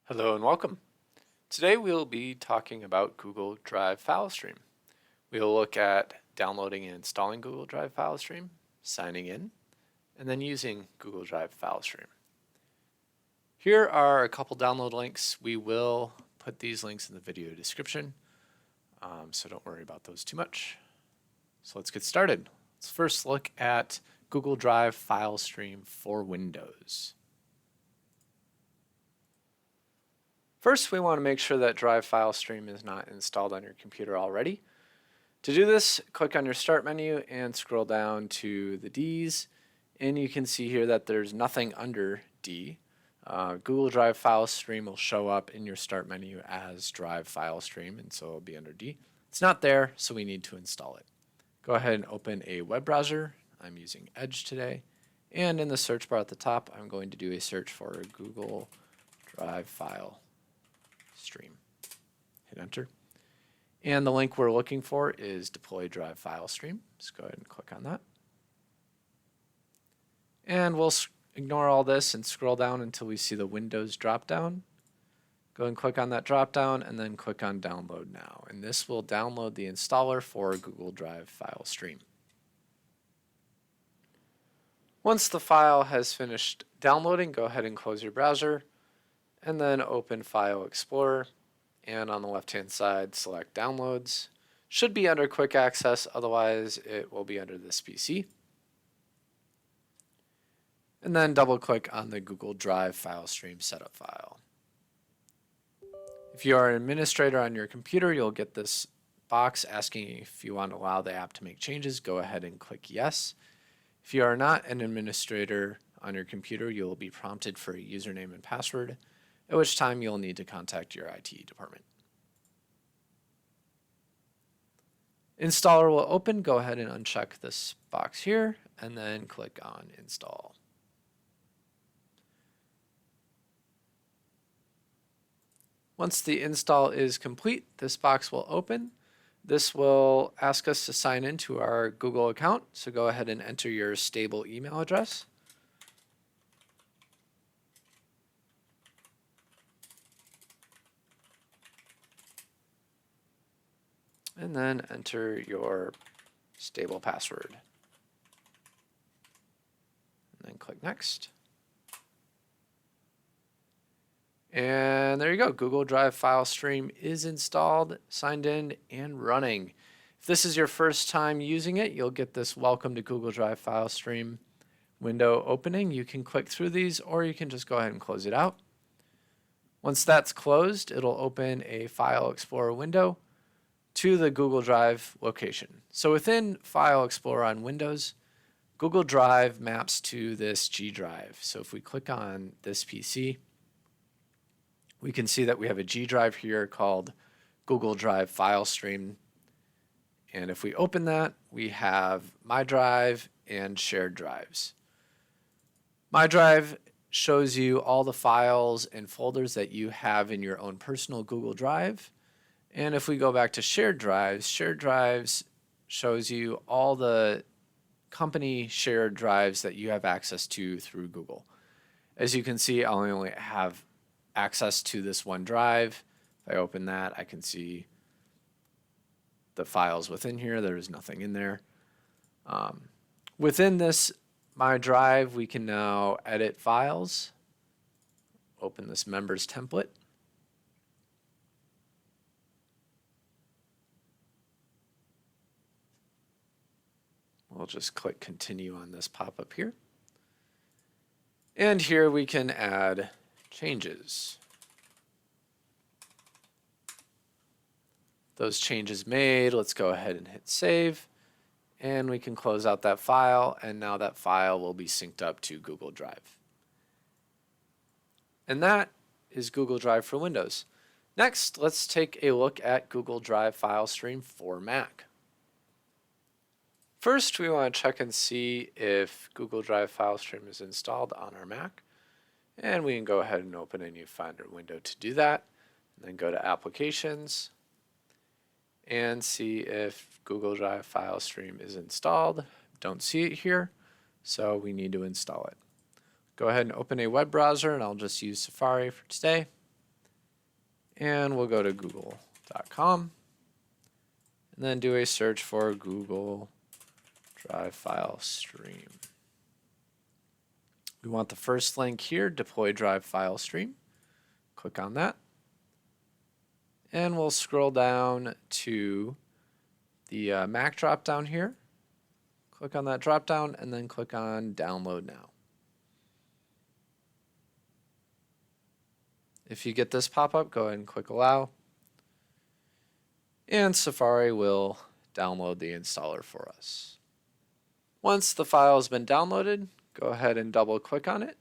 Hello and welcome. Today we'll be talking about Google Drive file stream. We'll look at downloading and installing Google Drive file stream, signing in, and then using Google Drive file stream. Here are a couple download links. We will put these links in the video description, so don't worry about those too much. So let's get started. Let's first look at Google Drive file stream for Windows. First, we want to make sure that Drive file stream is not installed on your computer already. To do this, click on your Start menu and scroll down to the Ds, and you can see here that there's nothing under D. Google Drive file stream will show up in your Start menu as Drive file stream, and so it'll be under D. It's not there, so we need to install it. Go ahead and open a web browser. I'm using Edge today, and in the search bar at the top, I'm going to do a search for Google Drive file stream. Hit enter. And the link we're looking for is deploy drive file stream. Just go ahead and click on that. And we'll ignore all this and scroll down until we see the Windows drop down. Go and click on that drop down and then click on download now. And this will download the installer for Google Drive file stream. Once the file has finished downloading, go ahead and close your browser and then open File Explorer, and on the left-hand side, select Downloads. Should be under Quick Access, otherwise it will be under this PC. And then double-click on the Google Drive file stream setup file. If you are an administrator on your computer, you'll get this box asking if you want to allow the app to make changes. Go ahead and click Yes. If you are not an administrator on your computer, you will be prompted for a username and password, at which time you'll need to contact your IT department. Installer will open. Go ahead and uncheck this box here and then click on Install. Once the install is complete, this box will open. This will ask us to sign into our Google account, so go ahead and enter your stable email address. And then enter your stable password. And then click Next. And there you go. Google Drive file stream is installed, signed in, and running. If this is your first time using it, you'll get this Welcome to Google Drive file stream window opening. You can click through these, or you can just go ahead and close it out. Once that's closed, it'll open a File Explorer window to the Google Drive location. So within File Explorer on Windows, Google Drive maps to this G drive. So if we click on this PC, we can see that we have a G drive here called Google Drive file stream. And if we open that, we have My Drive and shared drives. My Drive shows you all the files and folders that you have in your own personal Google Drive. And if we go back to shared drives shows you all the company shared drives that you have access to through Google. As you can see, I only have access to this one drive. If I open that, I can see the files within here. There is nothing in there. Within this My Drive, we can now edit files. Open this members template. We'll just click continue on this pop-up here. And here we can add changes. Those changes made, let's go ahead and hit save. And we can close out that file, and now that file will be synced up to Google Drive. And that is Google Drive for Windows. Next, let's take a look at Google Drive file stream for Mac. First, we want to check and see if Google Drive file stream is installed on our Mac. And we can go ahead and open a new Finder window to do that. And then go to Applications and see if Google Drive file stream is installed. Don't see it here, so we need to install it. Go ahead and open a web browser, and I'll just use Safari for today. And we'll go to google.com and then do a search for Google Drive file stream. We want the first link here, deploy drive file stream. Click on that. And we'll scroll down to the Mac drop down here. Click on that drop down and then click on download now. If you get this pop up, go ahead and click allow. And Safari will download the installer for us. Once the file has been downloaded, go ahead and double click on it.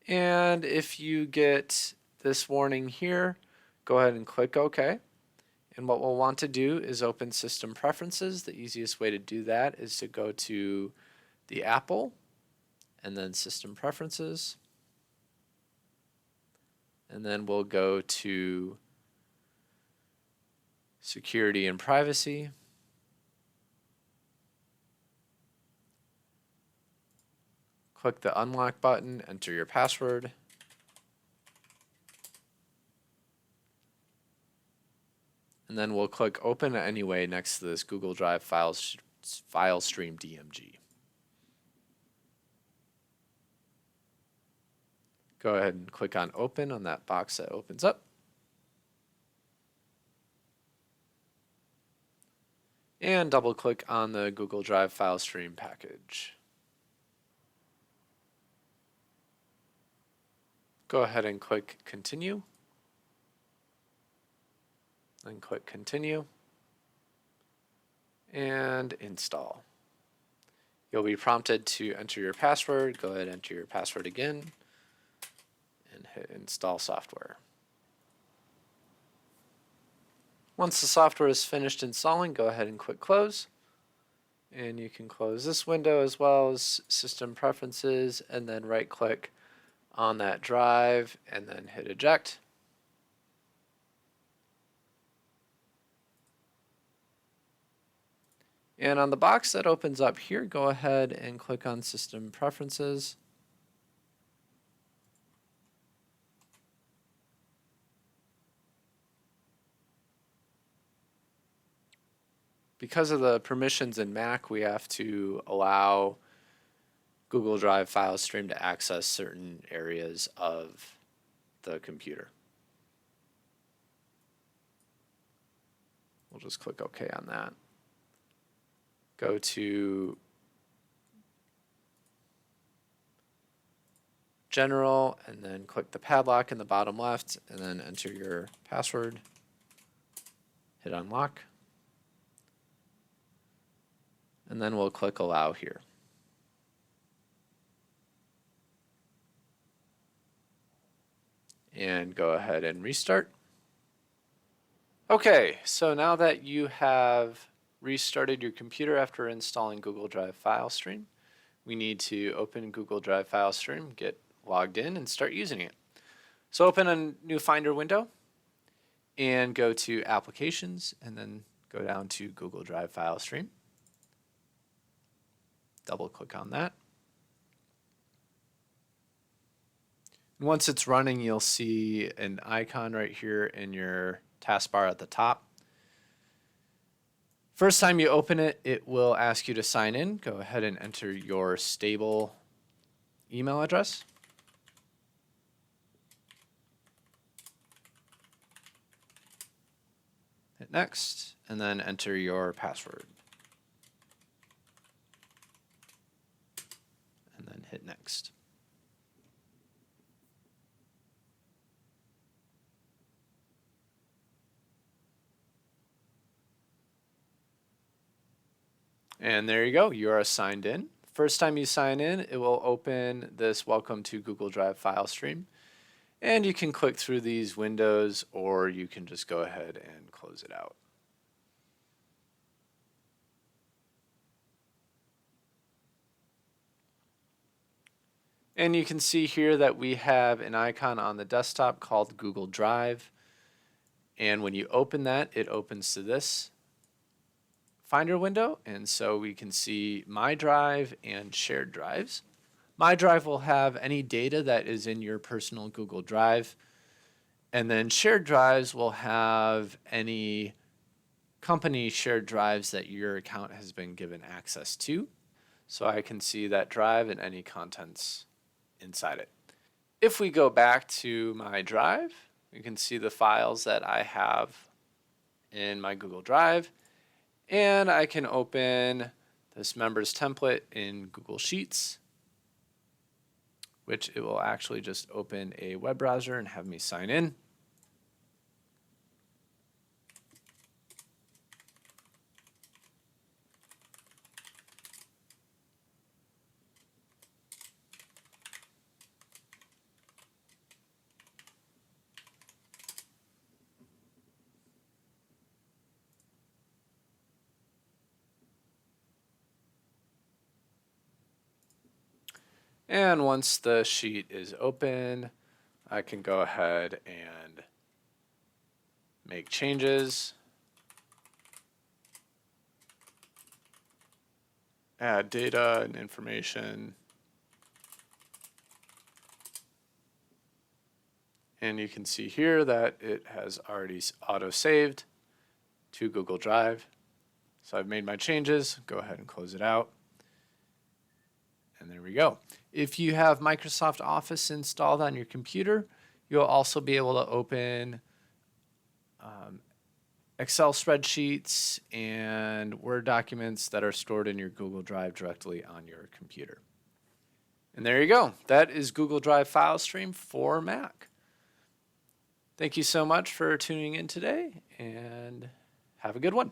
And if you get this warning here, go ahead and click OK. And what we'll want to do is open System Preferences. The easiest way to do that is to go to the Apple and then System Preferences. And then we'll go to Security and Privacy. Click the unlock button, enter your password. And then we'll click open anyway next to this Google Drive file stream DMG. Go ahead and click on open on that box that opens up. And double click on the Google Drive file stream package. Go ahead and click continue. Then click continue and install. You'll be prompted to enter your password. Go ahead and enter your password again and hit install software. Once the software is finished installing, go ahead and click close. And you can close this window as well as System Preferences, and then right click on that drive and then hit eject. And on the box that opens up here, go ahead and click on System Preferences. Because of the permissions in Mac, we have to allow Google Drive file stream to access certain areas of the computer. We'll just click OK on that. Go to General and then click the padlock in the bottom left and then enter your password. Hit unlock. And then we'll click allow here. And go ahead and restart. Okay, so now that you have restarted your computer after installing Google Drive file stream, we need to open Google Drive file stream, get logged in, and start using it. So open a new Finder window and go to Applications and then go down to Google Drive file stream. Double click on that. And once it's running, you'll see an icon right here in your taskbar at the top. First time you open it, it will ask you to sign in. Go ahead and enter your stable email address. Hit next, and then enter your password. And then hit next. And there you go, you are signed in. First time you sign in, it will open this Welcome to Google Drive file stream. And you can click through these windows or you can just go ahead and close it out. And you can see here that we have an icon on the desktop called Google Drive. And when you open that, it opens to this Finder window. And so we can see My Drive and Shared Drives. My Drive will have any data that is in your personal Google Drive. And then shared drives will have any company shared drives that your account has been given access to. So I can see that drive and any contents inside it. If we go back to my drive, you can see the files that I have in my Google Drive. And I can open this members template in Google Sheets, which it will actually just open a web browser and have me sign in. And once the sheet is open, I can go ahead and make changes, add data and information, and you can see here that it has already auto-saved to Google Drive. So I've made my changes, go ahead and close it out. And there we go. If you have Microsoft Office installed on your computer, you'll also be able to open Excel spreadsheets and Word documents that are stored in your Google Drive directly on your computer. And there you go. That is Google Drive File Stream for Mac. Thank you so much for tuning in today, and have a good one.